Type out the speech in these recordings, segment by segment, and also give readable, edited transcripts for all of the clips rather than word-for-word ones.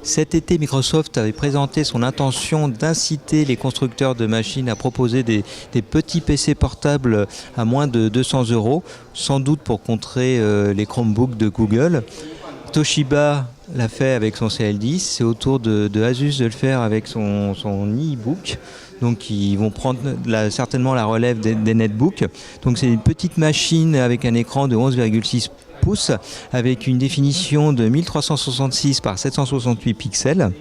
Cet été, Microsoft avait présenté son intention d'inciter les constructeurs de machines à proposer des petits PC portables à moins de 200 €, sans doute pour contrer les Chromebooks de Google. Toshiba l'a fait avec son CL10, c'est au tour de Asus de le faire avec son e-book. Donc ils vont prendre certainement la relève des netbooks. Donc c'est une petite machine avec un écran de 11,6 pouces avec une définition de 1366 par 768 pixels.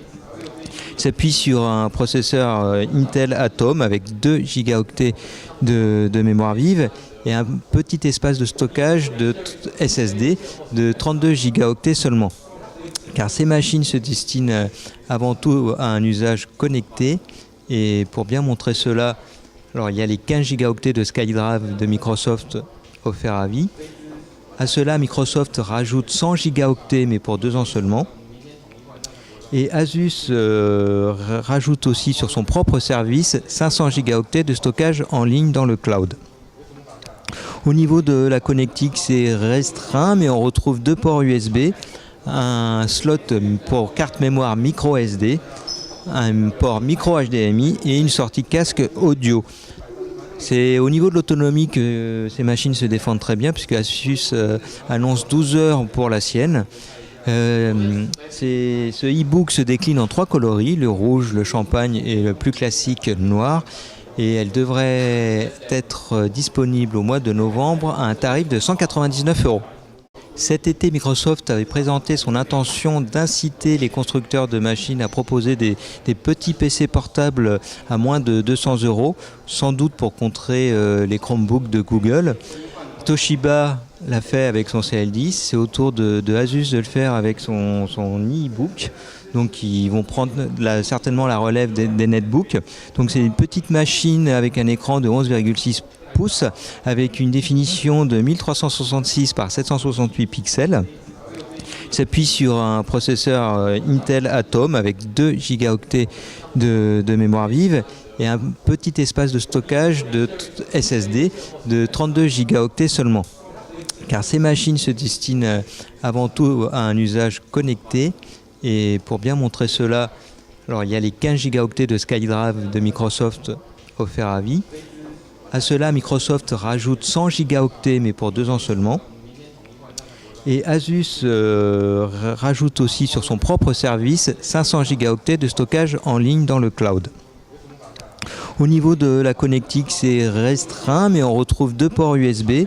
Il s'appuie sur un processeur Intel Atom avec 2 gigaoctets de mémoire vive et un petit espace de stockage de SSD de 32 gigaoctets seulement. Car ces machines se destinent avant tout à un usage connecté. Et pour bien montrer cela, alors il y a les 15 gigaoctets de SkyDrive de Microsoft offerts à vie. À cela, Microsoft rajoute 100 gigaoctets, mais pour 2 ans seulement. Et Asus rajoute aussi sur son propre service 500 gigaoctets de stockage en ligne dans le cloud. Au niveau de la connectique, c'est restreint, mais on retrouve 2 ports USB, un slot pour carte mémoire micro SD, un port micro HDMI et une sortie casque audio. C'est au niveau de l'autonomie que ces machines se défendent très bien, puisque Asus annonce 12 heures pour la sienne. Ce e-book se décline en 3 coloris, le rouge, le champagne et le plus classique, le noir. Et elle devrait être disponible au mois de novembre à un tarif de 199 €. Cet été, Microsoft avait présenté son intention d'inciter les constructeurs de machines à proposer des petits PC portables à moins de 200 €, sans doute pour contrer les Chromebooks de Google. Toshiba l'a fait avec son CL10, c'est au tour de Asus de le faire avec son e-book. Donc ils vont prendre certainement la relève des netbooks. Donc c'est une petite machine avec un écran de 11,6 pouces avec une définition de 1366 par 768 pixels. Il s'appuie sur un processeur Intel Atom avec 2 gigaoctets de mémoire vive et un petit espace de stockage de SSD de 32 gigaoctets seulement. Car ces machines se destinent avant tout à un usage connecté. Et pour bien montrer cela, alors il y a les 15 gigaoctets de SkyDrive de Microsoft offerts à vie. À cela, Microsoft rajoute 100 gigaoctets, mais pour 2 ans seulement. Et Asus rajoute aussi sur son propre service 500 gigaoctets de stockage en ligne dans le cloud. Au niveau de la connectique, c'est restreint, mais on retrouve 2 ports USB,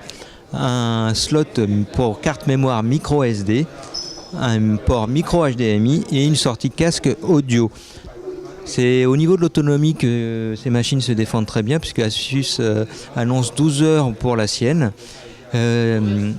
un slot pour carte mémoire micro SD, un port micro HDMI et une sortie casque audio. C'est au niveau de l'autonomie que ces machines se défendent très bien, puisque Asus annonce 12 heures pour la sienne.